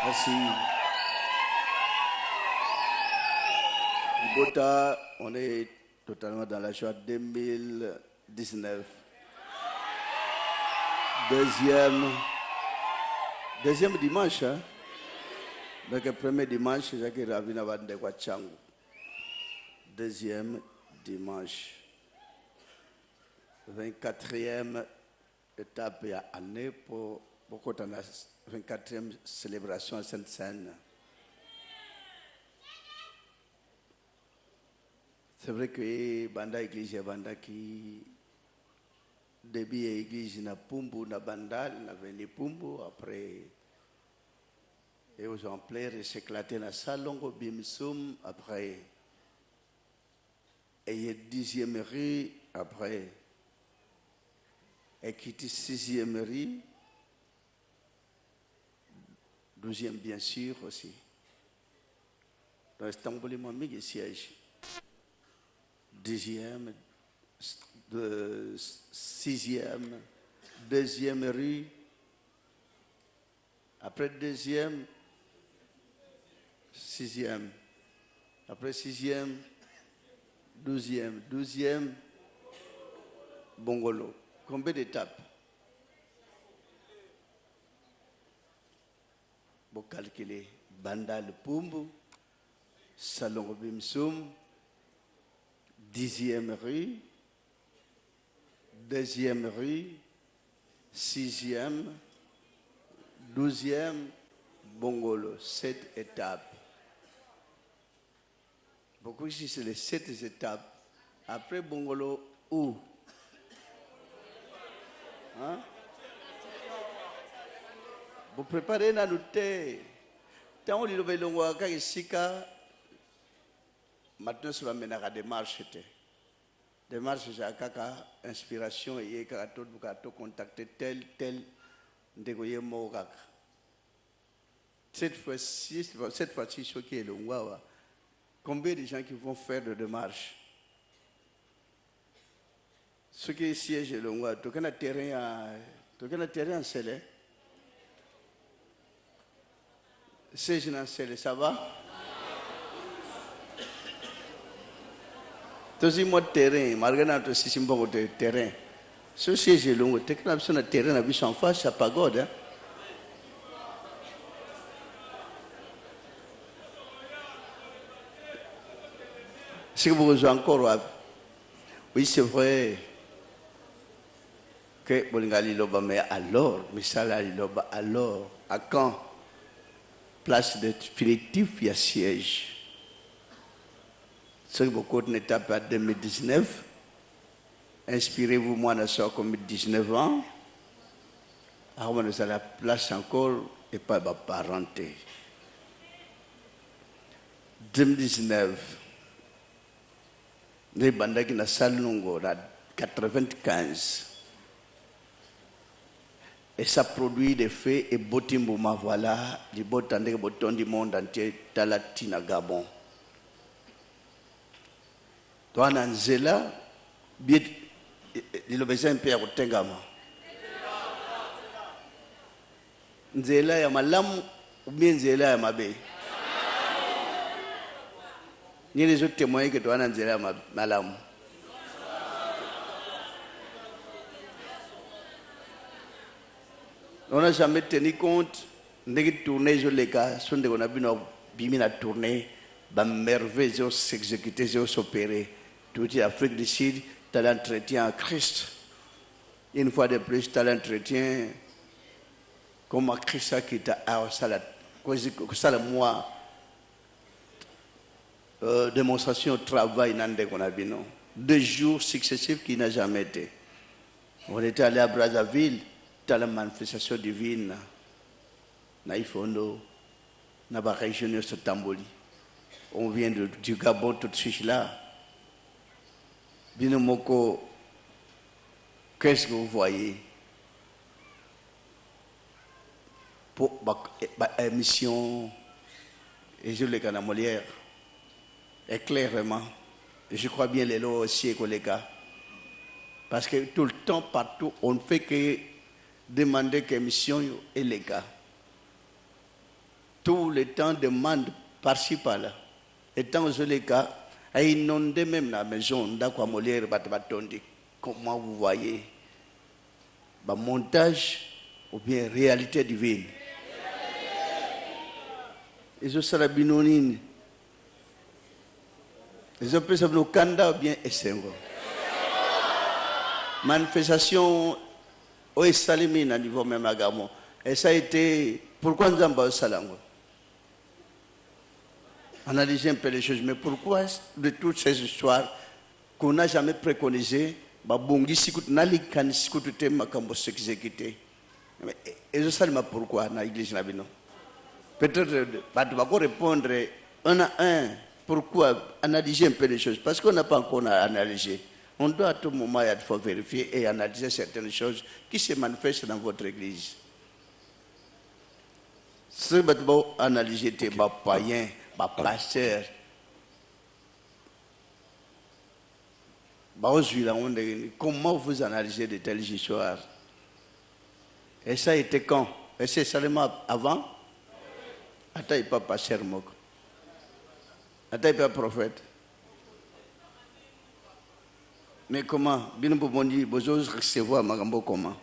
Merci. Bota, on est totalement dans la joie 2019. Deuxième dimanche, hein? Donc le premier dimanche, j'ai Ravina Vandekwa Changu. Deuxième dimanche. 24e étape et année pour beaucoup de la 24e célébration à Sainte-Seine. C'est vrai que Banda Église Banda qui début église na Pumbu na Bandal na veni Pumbu après et aux ampleurs et s'éclater na Salongo Bimsum après et 10e rue après et quitter 6e rue 12e bien sûr aussi dans Istanbul il siège 10e, 6e, 2e rue, après 2e, 6e, après 6e, 12e, Bongolo. Combien d'étapes? Vous calculez Bandal Pumbu, Salon Bimsum, 10e rue, 2e rue, 6e, 12e, Bongolo, 7 étapes. Beaucoup ici, c'est les 7 étapes. Après Bongolo, où? Hein? Vous préparez la note. Tant on dit le vélo, quand ici, maintenant, ça va mener à des marches. Des marches, j'ai kaka inspiration et kaka tout contacter tel ndegoye mogak. Cette fois-ci, ce qui est le Wawa. Combien de gens qui vont faire de démarches? Ceux qui siègent le Wawa, tu as un terrain en scellé. Siège en scellé, ça va? Tosi mo terrain, margana to sisimbo de terrain. Ce siège long, tekna sur le terrain à biche en face à pagode. Si vous jouez encore, oui c'est vrai que Bolingali Loba, mais alors, Missala Loba, alors, à quand? Place définitive, il y a siège. Ce que beaucoup de étape à 2019, inspirez-vous, moi, dans ça comme 19 ans, avant de la place encore et pas ma parenté. 2019, les bandes qui na Salongo, 95, et ça produit des faits et Botimbouma, voilà, les boutons du monde entier, Talatina Gabon. Toi, Nanzela, bien, il a besoin de payer au Tengama. Nzela ya malam, ou bien Nzela ya mabe. Ni les autres témoins que toi, Nzela ya malam. On n'a jamais tenu compte de tourner sur les cas, sur des qu'on a vu la tournée, bah merveilleux s'exécuter, s'opérer. Tout l'Afrique du Sud, tu as l'entretien à Christ. Une fois de plus, tu as l'entretien comme à Christ qui t'a ça moi démonstration au travail qu'on a vu, non? 2 jours successifs qui n'a jamais été. On était allé à Brazzaville, tu as la manifestation divine. Naïfondo, Naba région sur Tamboli. On vient du Gabon tout de suite là. Binomoko, qu'est-ce que vous voyez? Pour la émission, et je l'ai à Molière, est clairement, je crois bien les lois aussi, les gars. Parce que tout le temps, partout, on ne fait que demander que l'émission est les gars. tout le temps demande par-ci par-là. Et tant que les cas, à inonder même la maison, comment vous voyez, montage ou bien réalité divine. Et je serai binonine. Les autres personnes au Canada ou bien Essengo. Manifestation au Salimine à niveau même à Gamon. Et ça a été. Pourquoi nous avons au Salango? Analyser un peu les choses, mais pourquoi de toutes ces histoires qu'on n'a jamais préconisées, Babongi Sikut Nalikan Sikutute Makambo s'exécuter. Et je sais pas pourquoi dans l'église Nabino. Peut-être tu vas répondre un à un. Pourquoi analyser un peu les choses? Parce qu'on n'a pas encore analysé. On doit à tout moment il faut vérifier et analyser certaines choses qui se manifestent dans votre église. Si vous analysez tes païens, pasteurs, comment vous analysez de telles histoires? Et ça a été quand? Et c'est seulement avant? Attends, il n'est pas pasteur Moko. Attends, il n'est pas prophète. Mais comment? Bien pour dire, vous osez recevoir Magambo comment?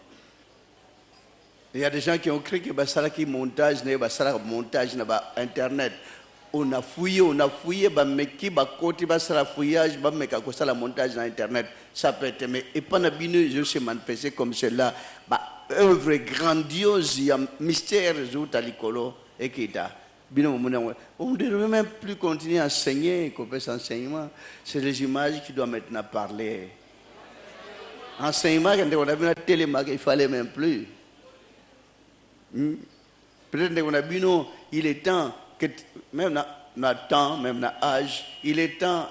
Il y a des gens qui ont cru que ça qui montage, montage na internet. On a fouillé, mais qui va côté ça fouillage, mais quand ça la montage dans internet, ça peut être mais et pas na binu je se manifester comme cela, œuvre grandiose, il y a mystère résout à l'écolo et qui est on ne devrait même plus continuer à enseigner, qu'on peut s'enseignement. C'est les images qui doivent maintenant parler. Enseignement, quand on a vu la télé, il fallait même plus. Peut-être qu'on a vu, non, il est temps, que, même dans temps, même dans âge, il est temps,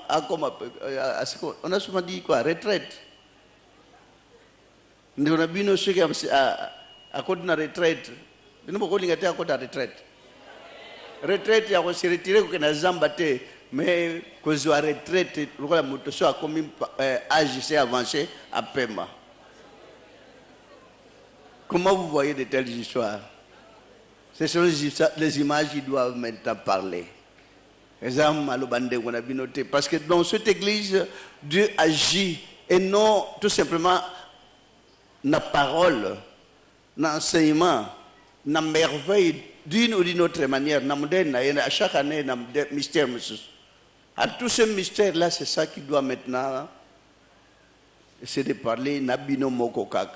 on a souvent dit quoi, retraite. On a vu, non, ceux qui à côté de la retraite, nous ne pouvons pas à côté de la retraite. Retraite, il y a se retirer qu'on a zambaté, mais qu'on soit retraite, la moto soit comme âge s'est avancé à Pema. Comment vous voyez de telles histoires? Ce sont les images qui doivent maintenant parler. Parce que dans cette église, Dieu agit et non tout simplement la parole, l'enseignement, la merveille d'une ou d'une autre manière. À chaque année, il y a des mystères. À tous ces mystères-là, c'est ça qui doit maintenant essayer de parler. Nabino Mokokak.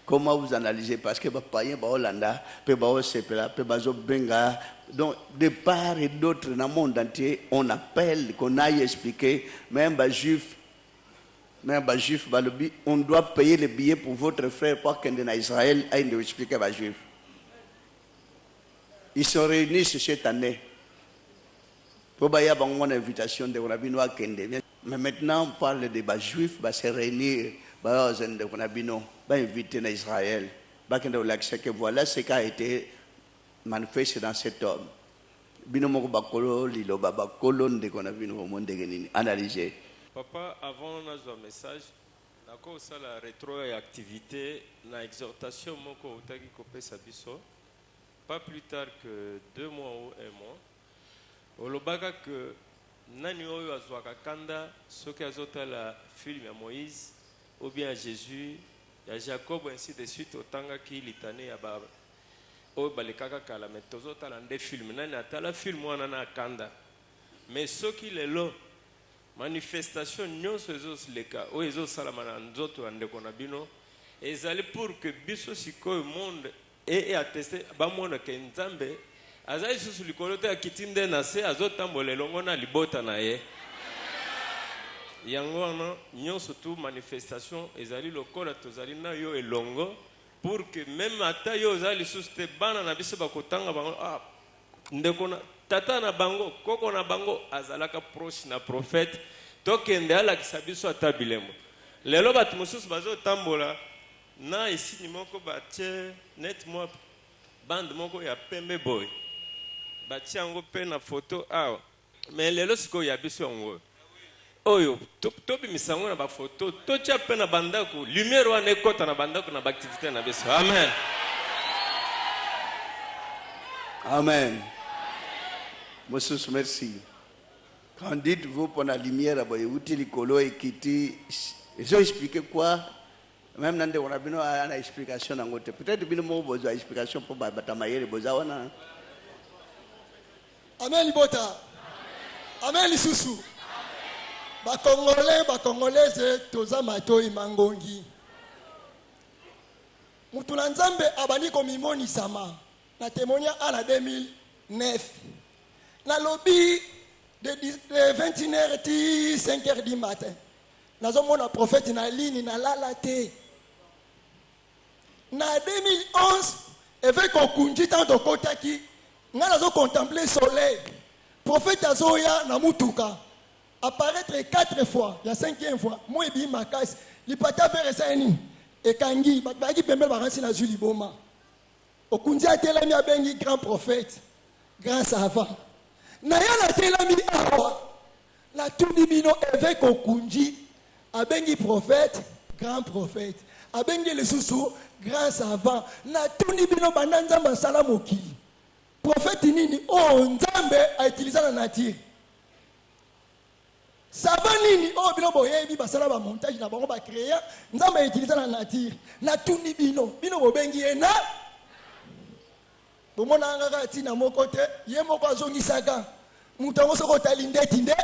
Comment vous analysez? Parce que les païens, les Hollandais, les Sepela, les Benga, donc de part et d'autre dans le monde entier, on appelle, qu'on aille expliquer, même les Juifs, on doit payer les billets pour votre frère pour qu'il y ait en Israël, et expliquer aux Juifs. Ils sont réunis cette année. Pour y avoir une invitation de Rabino Kende. Mais maintenant, on parle des Juifs, se réunir, inviter en Israël. Voilà ce qui a été manifesté dans cet homme. Analyser. Papa, avant notre message, d'accord, ça la rétroactivité, la exhortation, moko utaki kopé sabiso. Pas plus tard que 2 mois ou 1 mois. Olobaka que nani oyo azwaka kanda soki azotala film ya Moïse ou bien à Jésus, à Jacob ainsi de suite otanga ki litane ya ba oyo balekaka kala mais tozotala nde film nani atala film wana na kanda mais soki lelo manifestation nyonso ezosileka oyo ezosalama na nzoto ya ndeko na bino ezali pour que biso sikoyo monde et attesté bamona ke nzambe azali susu likolo te akiti nde na se azotambola elongo na libota na ye yango wana nyonso tu manifestation ezali lokola tozali na yo elongo pour que même ata yo ozali susu te bana na biso bakotanga bango ndeko na tata na bango koko na bango azalaka proche na prophète tokende alakisa biso ata bilemo lelo bato mosusu bazotambola na isini moko batie net moi bande moko ya pembe boy batie yango pe na photo awa mais lelo sikoyo ya biso yango oyo tobimisa yango na bafoto totia pe na bandako lumière wana ekota na bandako na baaktivité na biso amen amen Monsieur, merci. Quand dites-vous pour la lumière, il colo et Kitty, ils ont expliqué quoi? Même dans on a besoin d'une explication. Peut-être que nous avons besoin d'une explication pour Batamaye et Bozawana. Amen, Libota. Amen, Lisusu. Congolais, Congolaises, Toza Mato Imangongi. Mutulanzambe abani komimoni sama. Na témoigna à la 2009. Na lobby de 21h à 5h du matin. Nous avons un prophète na ligne na lalate. Na 2011, avec Okunji tant de Kotaki, nous avons contemplé le soleil. Prophète Azoya na Mutuka. Apparaître 4 fois, il y a 5e fois. Moi, je ma casse. Il pas faire ça. Et Kangi, Baki Pembe Baransi na Zuli Boma. Okunji a telami a bengi grand prophète, grand savant. Naya la telami awa. La Tunimino avec Okunji a bengi prophète, grand prophète. A bengi le Soussou, grand savant. La Tunimino Bananza Masalamoki. Prophète Nini, oh, Nzambe a utilisé la nature. Savant Nini, oh, bino boyebi basala ba montage na bango ba créer, Nzambe a utilisé la nature. La Tunimino, bino bobengi ena. Bomona ngaka tina moko te, ye moko azongi saka. Mutango soko talinde tinde.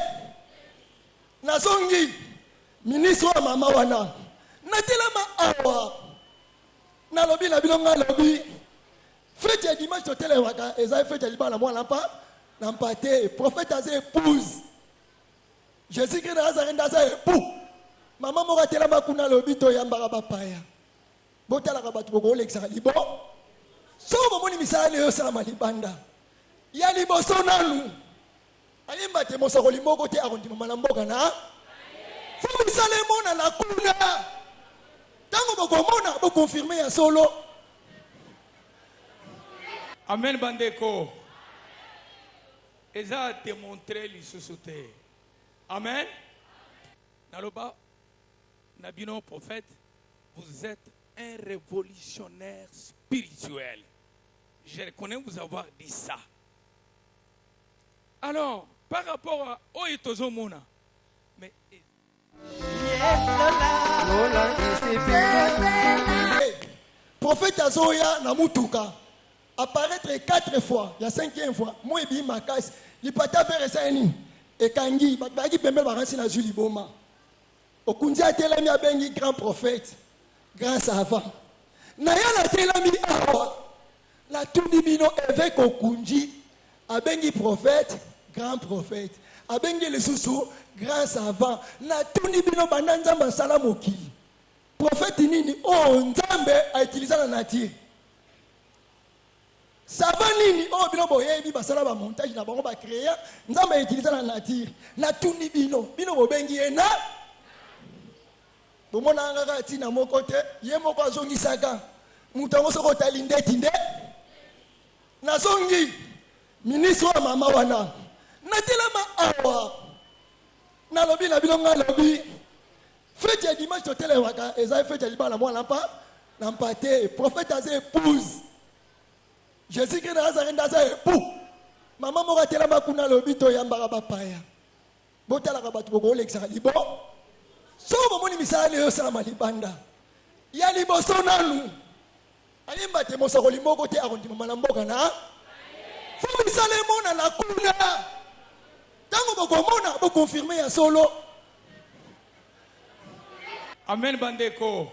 Na zongi ministre wa mama wana. Na telema awa. Na lobi na bilonga lobi. Fête dimanche totele waka eza fête libana mwana pa na mpate prophète azé épouse. Jésus-Christ na za époux. Mama moko telema kuna lobi to yambaka bapaya. Botala ka batu boko lekisa libo. So bomoni misale yo sala malibanda. Ya liboso nanu. Alimba te mosako limoko te akondi mama na mboka na. Fo misale mona na kuna. Tango boko mona bo confirmer ya solo. Amen Bandeko. Eza démontré l'issusute. Amen. Naloba, Nabino prophète, vous êtes un révolutionnaire spirituel. Je reconnais vous avoir dit ça. Alors, par rapport à Oitozo Mona, mais prophète Azoya na Mutuka. Apparaître 4 fois, il y a 5e fois. Moi, je ma casse. Il pas faire ça. Et Kangi, Baki Pembe Baransi na Zuli Boma. Okunji a telami a bengi grand prophète, grand savant. Naya la telami awa. La Tunimino avec Okunji a bengi prophète, grand prophète. A bengi le Soussou, grand savant. La Tunimino Bananza Masalamoki. Prophète Nini, oh, Nzambe a utilisé la nature. Savant Nini, oh, bino boyebi basala ba montage na bango ba créer, Nzambe a utilisé la nature. La Tunimino, bino bobengi ena. Bomona ngaka tina moko te, ye moko azongi saka. Mutango soko talinde tinde. Na zongi ministre wa mama wana. Na telema awa. Na lobi na bilonga lobi. Fête dimanche totele waka eza fête libana mwana pa na mpate prophète azé épouse. Jésus-Christ na za époux. Mama moko telema kuna lobi to yambaka bapaya. Botala ka batu boko lekisa libo. So bomoni misale yo sala malibanda. Ya liboso nanu. Alimba te mosako limoko te akondi mama na mboka na. Fo misale mona na kuna. Tango boko mona bo confirmer ya solo. Amen Bandeko.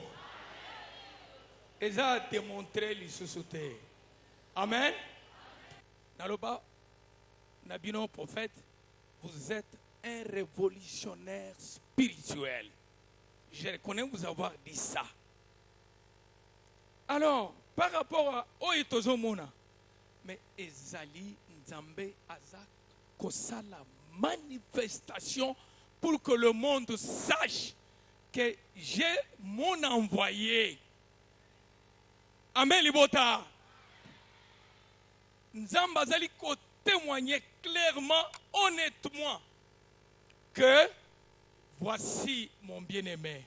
Eza démontré l'issusute. Amen. Naloba, Nabino prophète, vous êtes un révolutionnaire spirituel. Je reconnais vous avoir dit ça. Alors, par rapport à Oitozo Mona, mais Ezali Nzambe Azak Kosala manifestation pour que le monde sache que j'ai mon envoyé. Amen Libota. Nzamba Azali ko témoigner clairement, honnêtement, que voici mon bien-aimé.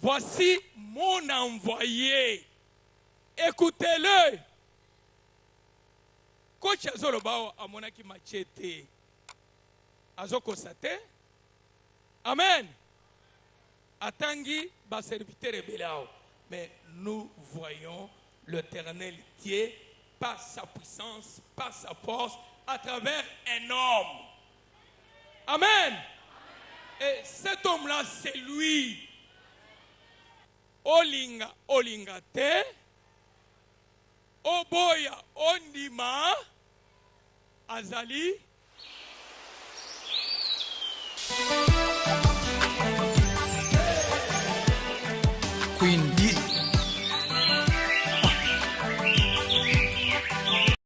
Voici mon envoyé. Écoutez-le. coach azoloba amonaki machete azokosa te. Amen. Atangi ba serviteur ebelao. Mais nous voyons l'Éternel Dieu par sa puissance, par sa force, à travers un homme. Amen. Et cet homme-là, c'est lui. Olinga, olinga te. Oboya, ondima. Azali.